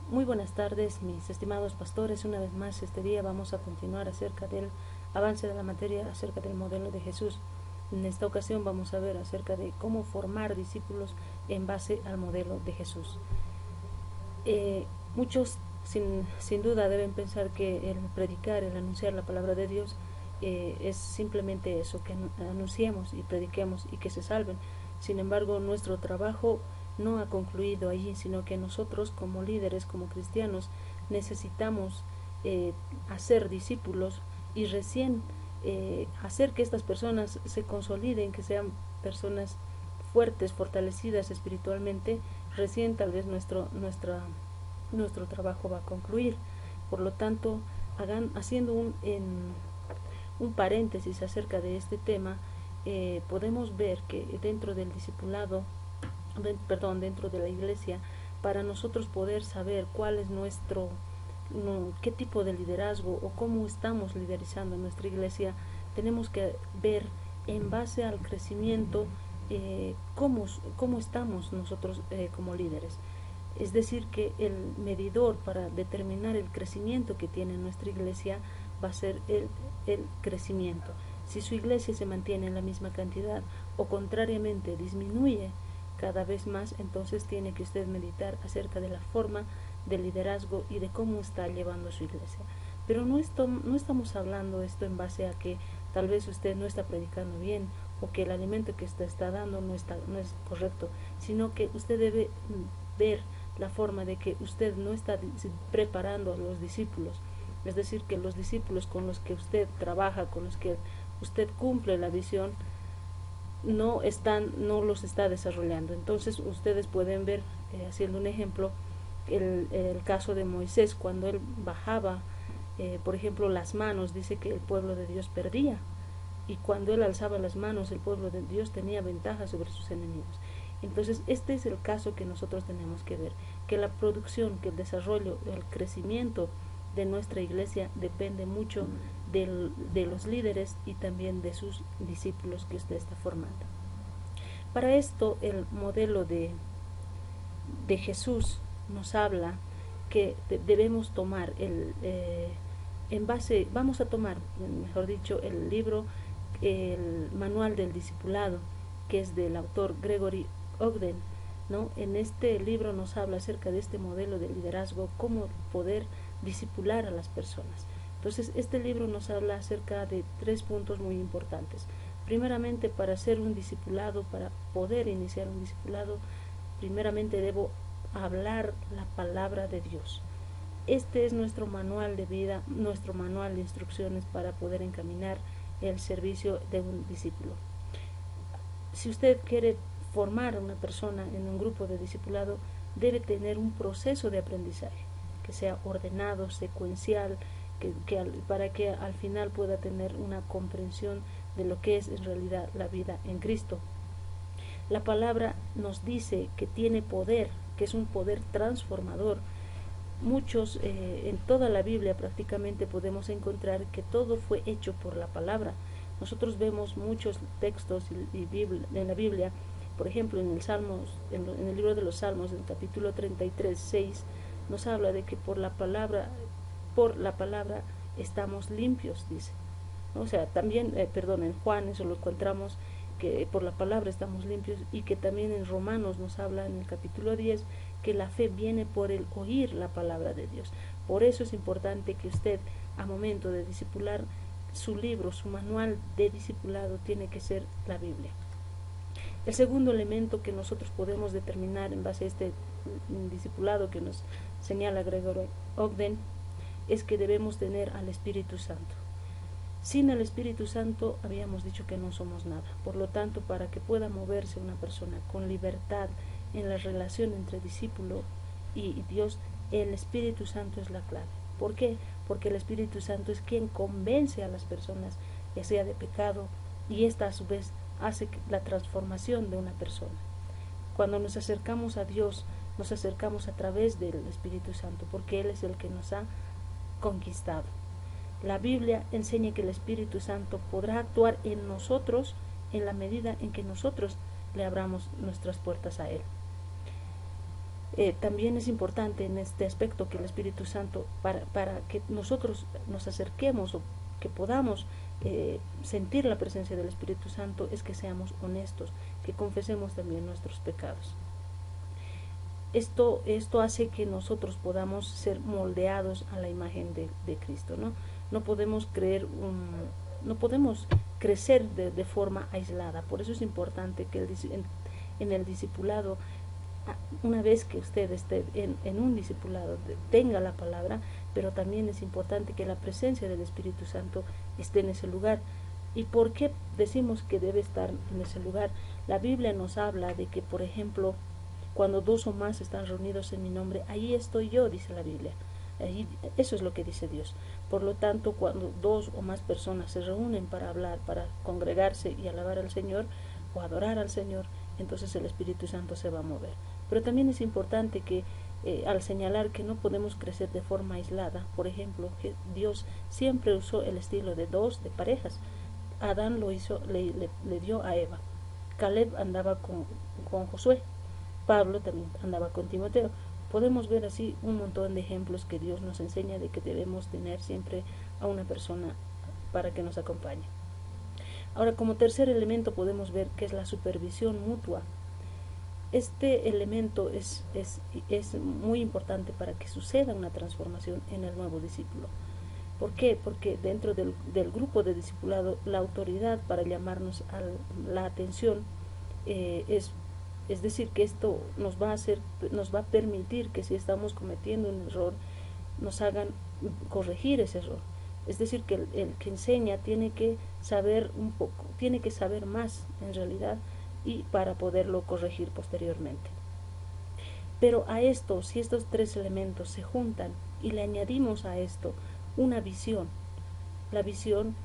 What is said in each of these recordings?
Muy buenas tardes, mis estimados pastores. Una vez más, este día vamos a continuar acerca del avance de la materia, acerca del modelo de Jesús. En esta ocasión vamos a ver acerca de cómo formar discípulos en base al modelo de Jesús. Muchos sin duda deben pensar que el predicar, el anunciar la palabra de Dios es simplemente eso, que anunciemos y prediquemos y que se salven. Sin embargo, nuestro trabajo no ha concluido allí, sino que nosotros como líderes, como cristianos, necesitamos hacer discípulos y recién hacer que estas personas se consoliden, que sean personas fuertes, fortalecidas espiritualmente. Recién tal vez nuestro trabajo va a concluir. Por lo tanto, haciendo un paréntesis acerca de este tema, podemos ver que dentro del discipulado, dentro de la iglesia, para nosotros poder saber cuál es qué tipo de liderazgo o cómo estamos liderizando nuestra iglesia, tenemos que ver en base al crecimiento cómo estamos nosotros como líderes. Es decir, que el medidor para determinar el crecimiento que tiene nuestra iglesia va a ser el crecimiento. Si su iglesia se mantiene en la misma cantidad o contrariamente disminuye cada vez más, entonces tiene que usted meditar acerca de la forma de liderazgo y de cómo está llevando su iglesia. Pero no estamos hablando esto en base a que tal vez usted no está predicando bien o que el alimento que usted está dando no es correcto, sino que usted debe ver la forma de que usted no está preparando a los discípulos. Es decir, que los discípulos con los que usted trabaja, con los que usted cumple la visión, no los está desarrollando. Entonces ustedes pueden ver, haciendo un ejemplo, el caso de Moisés, cuando él bajaba, por ejemplo, las manos, dice que el pueblo de Dios perdía, y cuando él alzaba las manos, el pueblo de Dios tenía ventaja sobre sus enemigos. Entonces, este es el caso que nosotros tenemos que ver, que la producción, que el desarrollo, el crecimiento de nuestra iglesia depende mucho de los líderes y también de sus discípulos que usted está formando. Para esto, el modelo de Jesús nos habla que debemos tomar vamos a tomar, mejor dicho, el libro, el manual del discipulado, que es del autor Gregory Ogden, ¿no? En este libro nos habla acerca de este modelo de liderazgo, cómo poder discipular a las personas. Entonces, este libro nos habla acerca de 3 puntos muy importantes. Primeramente, para ser un discipulado, para poder iniciar un discipulado, primeramente debo hablar la palabra de Dios. Este es nuestro manual de vida, nuestro manual de instrucciones para poder encaminar el servicio de un discípulo. Si usted quiere formar a una persona en un grupo de discipulado, debe tener un proceso de aprendizaje que sea ordenado, secuencial, para que al final pueda tener una comprensión de lo que es en realidad la vida en Cristo. La palabra nos dice que tiene poder, que es un poder transformador. En toda la Biblia prácticamente podemos encontrar que todo fue hecho por la palabra. Nosotros vemos muchos textos en la Biblia, por ejemplo en el libro de los Salmos, en el capítulo 33, 6, nos habla de que por la palabra estamos limpios, dice. O sea, también, en Juan eso lo encontramos, que por la palabra estamos limpios, y que también en Romanos nos habla en el capítulo 10 que la fe viene por el oír la palabra de Dios. Por eso es importante que usted, a momento de discipular, su libro, su manual de discipulado tiene que ser la Biblia. El segundo elemento que nosotros podemos determinar en base a este discipulado que nos señala Gregory Ogden es que debemos tener al Espíritu Santo. Sin el Espíritu Santo habíamos dicho que no somos nada. Por lo tanto, para que pueda moverse una persona con libertad en la relación entre discípulo y Dios, el Espíritu Santo es la clave. ¿Por qué? Porque el Espíritu Santo es quien convence a las personas, ya sea de pecado, y esta a su vez hace la transformación de una persona. Cuando nos acercamos a Dios, nos acercamos a través del Espíritu Santo, porque Él es el que nos ha conquistado. La Biblia enseña que el Espíritu Santo podrá actuar en nosotros en la medida en que nosotros le abramos nuestras puertas a Él. También es importante en este aspecto que el Espíritu Santo, para que nosotros nos acerquemos o que podamos sentir la presencia del Espíritu Santo, es que seamos honestos, que confesemos también nuestros pecados. Esto hace que nosotros podamos ser moldeados a la imagen de Cristo, ¿no? No podemos no podemos crecer de forma aislada. Por eso es importante que en el discipulado, una vez que usted esté en un discipulado, tenga la palabra, pero también es importante que la presencia del Espíritu Santo esté en ese lugar. ¿Y por qué decimos que debe estar en ese lugar? La Biblia nos habla de que, por ejemplo, cuando 2 o más están reunidos en mi nombre, ahí estoy yo, dice la Biblia. Eso es lo que dice Dios. Por lo tanto, cuando 2 o más personas se reúnen para hablar, para congregarse y alabar al Señor o adorar al Señor, entonces el Espíritu Santo se va a mover. Pero también es importante que al señalar que no podemos crecer de forma aislada, por ejemplo, que Dios siempre usó el estilo de 2, de parejas. Adán lo hizo, le dio a Eva. Caleb andaba con Josué. Pablo también andaba con Timoteo. Podemos ver así un montón de ejemplos que Dios nos enseña de que debemos tener siempre a una persona para que nos acompañe. Ahora, como tercer elemento podemos ver que es la supervisión mutua. Este elemento es muy importante para que suceda una transformación en el nuevo discípulo. ¿Por qué? Porque dentro del grupo de discipulado, la autoridad para llamarnos a la atención es decir, que esto nos va a permitir que si estamos cometiendo un error, nos hagan corregir ese error. Es decir, que el que enseña tiene que saber un poco, tiene que saber más en realidad, y para poderlo corregir posteriormente. Pero a esto, si estos 3 elementos se juntan y le añadimos a esto una visión, la visión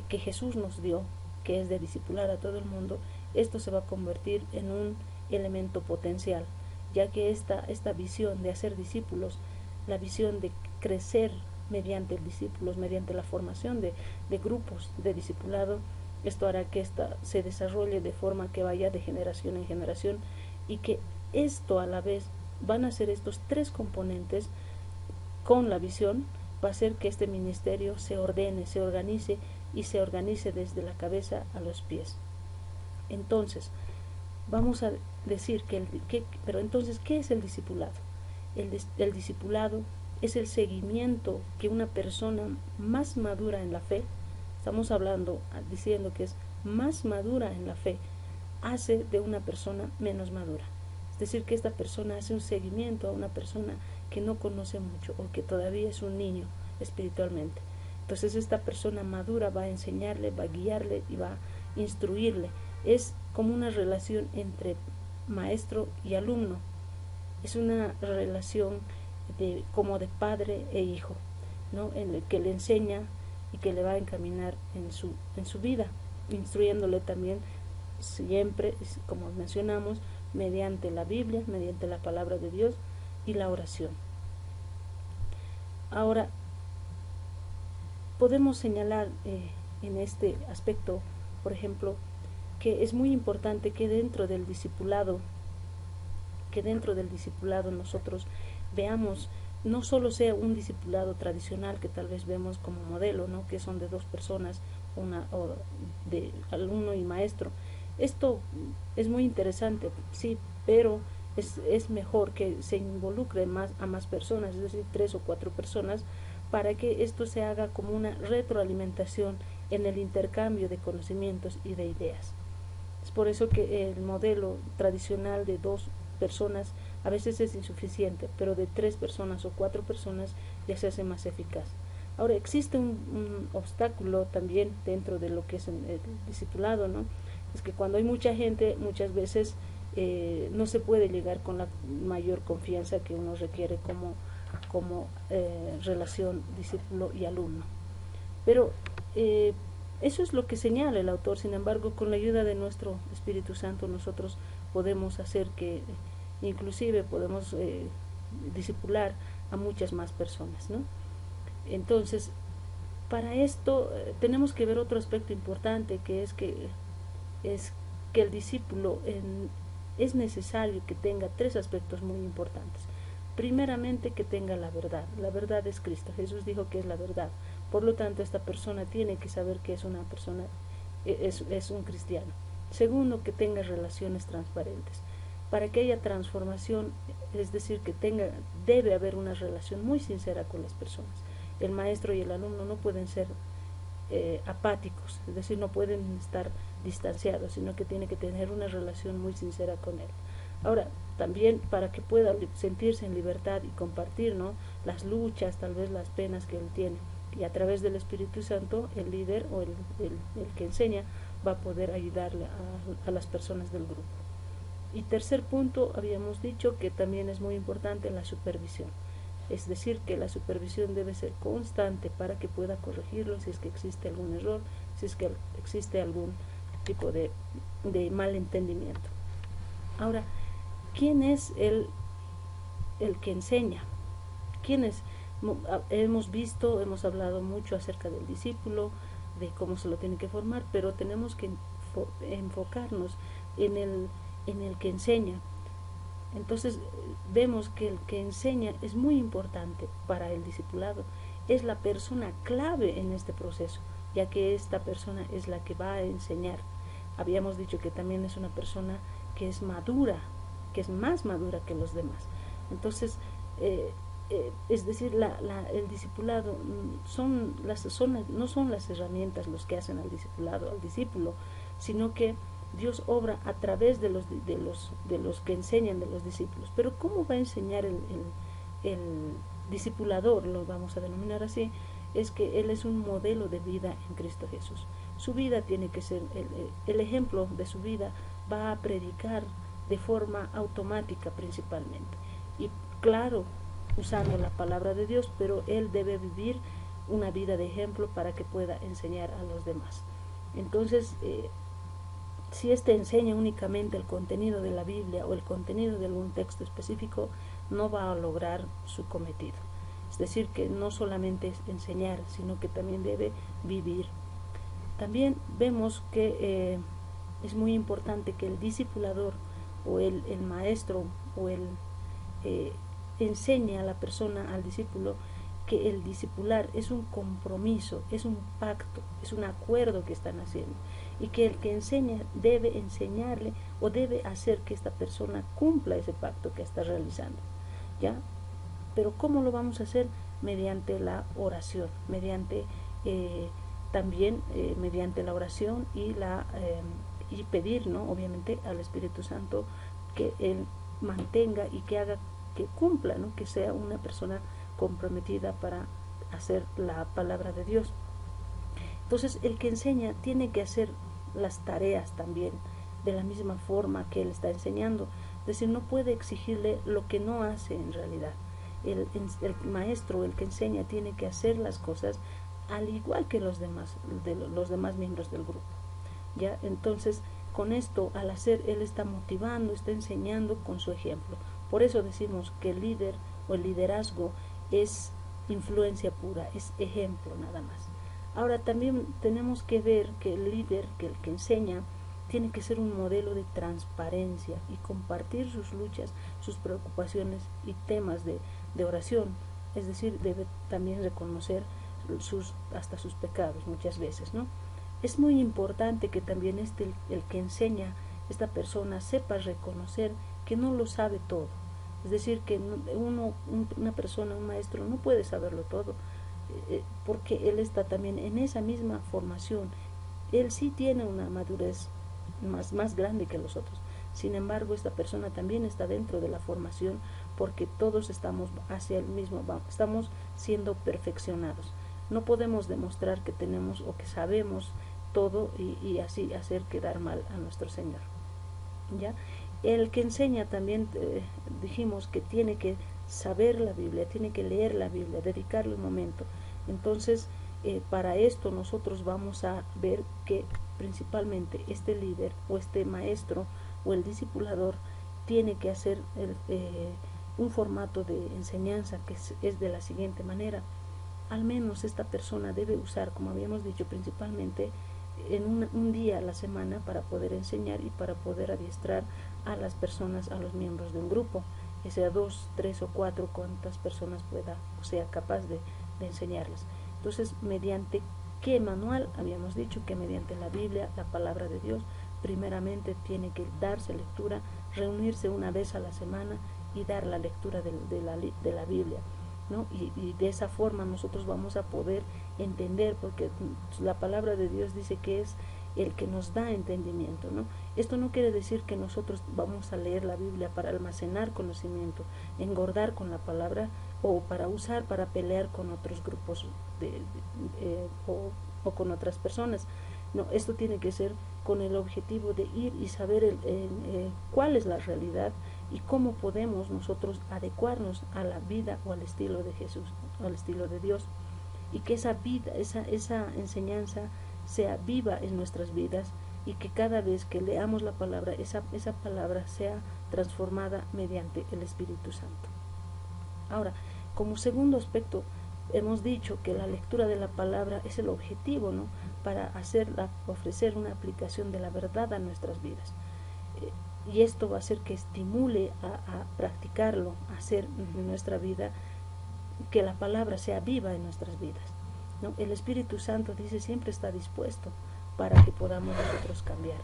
que Jesús nos dio, que es de discipular a todo el mundo, esto se va a convertir en un elemento potencial, ya que esta visión de hacer discípulos, la visión de crecer mediante discípulos, mediante la formación de grupos de discipulado, esto hará que esta se desarrolle de forma que vaya de generación en generación, y que esto a la vez van a ser estos 3 componentes con la visión, va a hacer que este ministerio se ordene, se organice, y se organice desde la cabeza a los pies. Entonces, vamos a decir pero entonces, ¿qué es el discipulado? El discipulado es el seguimiento que una persona más madura en la fe, estamos diciendo que es más madura en la fe, hace de una persona menos madura. Es decir, que esta persona hace un seguimiento a una persona que no conoce mucho o que todavía es un niño espiritualmente. Entonces esta persona madura va a enseñarle, va a guiarle y va a instruirle. Es como una relación entre maestro y alumno. Es una relación como de padre e hijo, ¿no? En el que le enseña y que le va a encaminar en su vida, instruyéndole también siempre, como mencionamos, mediante la Biblia, mediante la palabra de Dios y la oración. Ahora, podemos señalar en este aspecto, por ejemplo, que es muy importante que dentro del discipulado nosotros veamos, no solo sea un discipulado tradicional que tal vez vemos como modelo, ¿no? Que son de 2 personas, o de alumno y maestro. Esto es muy interesante, sí, pero es mejor que se involucre a más personas, es decir, 3 o 4 personas, para que esto se haga como una retroalimentación en el intercambio de conocimientos y de ideas. Es por eso que el modelo tradicional de 2 personas a veces es insuficiente, pero de 3 personas o 4 personas ya se hace más eficaz. Ahora, existe un obstáculo también dentro de lo que es el discipulado, ¿no? Es que cuando hay mucha gente, muchas veces no se puede llegar con la mayor confianza que uno requiere como relación discípulo y alumno. Pero eso es lo que señala el autor. Sin embargo, con la ayuda de nuestro Espíritu Santo, nosotros podemos hacer que, inclusive podemos discipular a muchas más personas, ¿no? Entonces, para esto tenemos que ver otro aspecto importante, que es que el discípulo es necesario que tenga tres aspectos muy importantes. Primeramente, que tenga la verdad. La verdad es Cristo. Jesús dijo que es la verdad. Por lo tanto, esta persona tiene que saber que es una persona, es un cristiano. Segundo, que tenga relaciones transparentes. Para que haya transformación, es decir, debe haber una relación muy sincera con las personas. El maestro y el alumno no pueden ser apáticos, es decir, no pueden estar distanciados, sino que tiene que tener una relación muy sincera con él. Ahora, también para que pueda sentirse en libertad y compartir, ¿no?, las luchas, tal vez las penas que él tiene, y a través del Espíritu Santo, el líder o el que enseña va a poder ayudarle a las personas del grupo. Y tercer punto, habíamos dicho que también es muy importante la supervisión. Es decir, que la supervisión debe ser constante para que pueda corregirlo si es que existe algún error, si es que existe algún tipo de malentendimiento. Ahora, ¿quién es el que enseña? ¿Quién es? Hemos hablado mucho acerca del discípulo, de cómo se lo tiene que formar, pero tenemos que enfocarnos en el que enseña. Entonces vemos que el que enseña es muy importante para el discipulado, es la persona clave en este proceso, ya que esta persona es la que va a enseñar. Habíamos dicho que también es una persona que es madura, que es más madura que los demás. Entonces, es decir, el discipulado no son las herramientas los que hacen al discípulo, sino que Dios obra a través de los que enseñan, de los discípulos. Pero ¿cómo va a enseñar el discipulador? Lo vamos a denominar así. Es que Él es un modelo de vida en Cristo Jesús. Su vida tiene que ser, el ejemplo de su vida va a predicar de forma automática principalmente. Y claro, usando la palabra de Dios, pero Él debe vivir una vida de ejemplo para que pueda enseñar a los demás. Entonces, si éste enseña únicamente el contenido de la Biblia o el contenido de algún texto específico, no va a lograr su cometido. Es decir, que no solamente es enseñar, sino que también debe vivir. También vemos que es muy importante que el discipulador o el maestro o enseñe a la persona, al discípulo, que el discipular es un compromiso, es un pacto, es un acuerdo que están haciendo, y que el que enseña debe enseñarle o debe hacer que esta persona cumpla ese pacto que está realizando, ¿ya? Pero ¿cómo lo vamos a hacer? Mediante la oración, mediante la oración y pedir, ¿no?, obviamente al Espíritu Santo que Él mantenga y que haga, que cumpla, ¿no?, que sea una persona comprometida para hacer la palabra de Dios. Entonces, el que enseña tiene que hacer las tareas también de la misma forma que él está enseñando. Es decir, no puede exigirle lo que no hace en realidad. El maestro, el que enseña, tiene que hacer las cosas al igual que los demás miembros del grupo, ¿ya? Entonces, con esto, al hacer, él está motivando, está enseñando con su ejemplo. Por eso decimos que el líder o el liderazgo es influencia pura, es ejemplo nada más. Ahora también tenemos que ver que el líder, que el que enseña, tiene que ser un modelo de transparencia y compartir sus luchas, sus preocupaciones y temas de oración. Es decir, debe también reconocer hasta sus pecados muchas veces, ¿no? Es muy importante que también el que enseña, esta persona, sepa reconocer que no lo sabe todo. Es decir, que una persona, un maestro, no puede saberlo todo, porque él está también en esa misma formación. Él sí tiene una madurez más grande que los otros. Sin embargo, esta persona también está dentro de la formación, porque todos estamos hacia el mismo, estamos siendo perfeccionados. No podemos demostrar que tenemos o que sabemos todo y así hacer quedar mal a nuestro Señor, ¿ya? El que enseña también, dijimos que tiene que saber la Biblia, tiene que leer la Biblia, dedicarle un momento. Entonces, para esto nosotros vamos a ver que principalmente este líder o este maestro o el discipulador tiene que hacer un formato de enseñanza que es de la siguiente manera. Al menos esta persona debe usar, como habíamos dicho, principalmente en un día a la semana para poder enseñar y para poder adiestrar a las personas, a los miembros de un grupo, que sea 2, 3 o 4, cuantas personas pueda o sea capaz de enseñarles. Entonces, mediante qué manual, habíamos dicho que mediante la Biblia, la palabra de Dios, primeramente tiene que darse lectura, reunirse una vez a la semana y dar la lectura de la Biblia, ¿no? Y de esa forma nosotros vamos a poder entender, porque la palabra de Dios dice que es el que nos da entendimiento, ¿no? Esto no quiere decir que nosotros vamos a leer la Biblia para almacenar conocimiento, engordar con la palabra o para usar para pelear con otros grupos o con otras personas. No, esto tiene que ser con el objetivo de ir y saber cuál es la realidad y cómo podemos nosotros adecuarnos a la vida o al estilo de Jesús, al estilo de Dios, y que esa vida, esa enseñanza sea viva en nuestras vidas y que cada vez que leamos la palabra, esa palabra sea transformada mediante el Espíritu Santo. Ahora, como segundo aspecto, hemos dicho que la lectura de la palabra es el objetivo, ¿no?, para ofrecer una aplicación de la verdad a nuestras vidas. Y esto va a hacer que estimule a practicarlo, a hacer en nuestra vida, que la palabra sea viva en nuestras vidas, ¿no? El Espíritu Santo, dice, siempre está dispuesto para que podamos nosotros cambiar.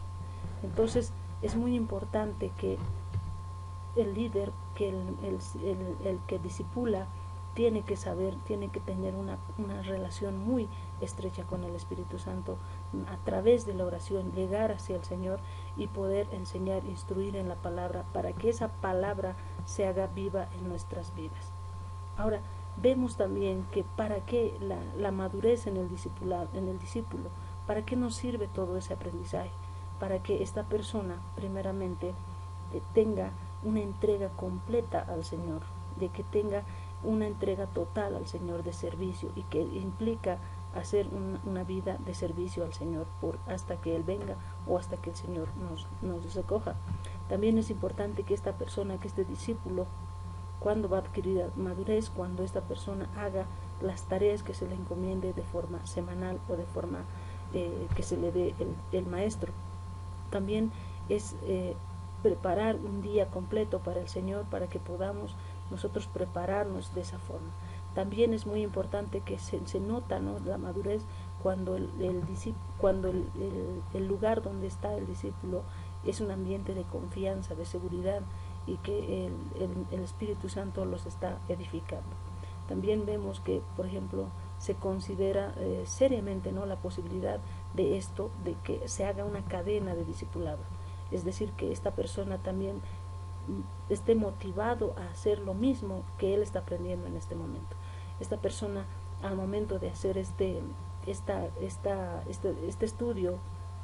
Entonces, es muy importante que el líder, que el que discipula, tiene que saber, tiene que tener una relación muy estrecha con el Espíritu Santo, a través de la oración, llegar hacia el Señor y poder enseñar, instruir en la palabra, para que esa palabra se haga viva en nuestras vidas. Ahora, vemos también que para qué la madurez en el discípulo, para qué nos sirve todo ese aprendizaje, para que esta persona primeramente tenga una entrega completa al Señor, de que tenga una entrega total al Señor de servicio, y que implica hacer una vida de servicio al Señor hasta que Él venga o hasta que el Señor nos recoja. También es importante que esta persona, que este discípulo, cuando va a adquirir madurez, cuando esta persona haga las tareas que se le encomiende de forma semanal o de forma que se le dé el maestro. También es preparar un día completo para el Señor, para que podamos nosotros prepararnos de esa forma. También es muy importante que se nota, ¿no?, la madurez cuando el lugar donde está el discípulo es un ambiente de confianza, de seguridad, y que el Espíritu Santo los está edificando. También vemos que, por ejemplo, se considera seriamente, ¿no?, la posibilidad de esto, de que se haga una cadena de discipulado, es decir, que esta persona también esté motivado a hacer lo mismo que él está aprendiendo en este momento. Esta persona, al momento de hacer este estudio,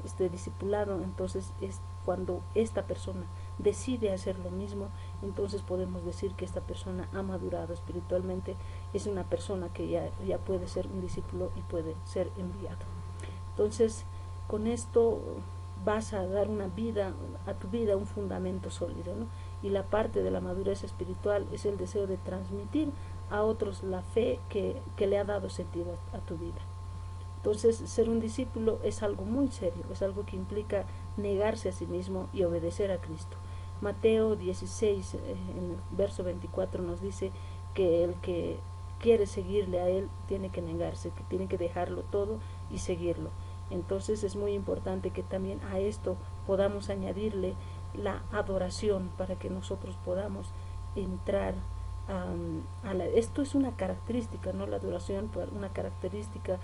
este discipulado, entonces es cuando esta persona decide hacer lo mismo, entonces podemos decir que esta persona ha madurado espiritualmente, es una persona que ya puede ser un discípulo y puede ser enviado. Entonces, con esto vas a dar a tu vida un fundamento sólido, ¿no? Y la parte de la madurez espiritual es el deseo de transmitir a otros la fe que le ha dado sentido a tu vida. Entonces, ser un discípulo es algo muy serio, es algo que implica negarse a sí mismo y obedecer a Cristo. Mateo 16, en el verso 24, nos dice que el que quiere seguirle a Él tiene que negarse, que tiene que dejarlo todo y seguirlo. Entonces es muy importante que también a esto podamos añadirle la adoración, para que nosotros podamos entrar esto es una característica, no la adoración, pero una característica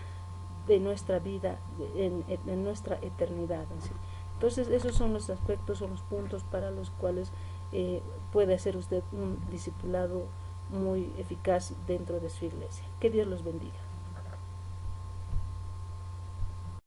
de nuestra vida, en nuestra eternidad. ¿Sí? Entonces esos son los aspectos, son los puntos para los cuales puede hacer usted un discipulado muy eficaz dentro de su iglesia. Que Dios los bendiga.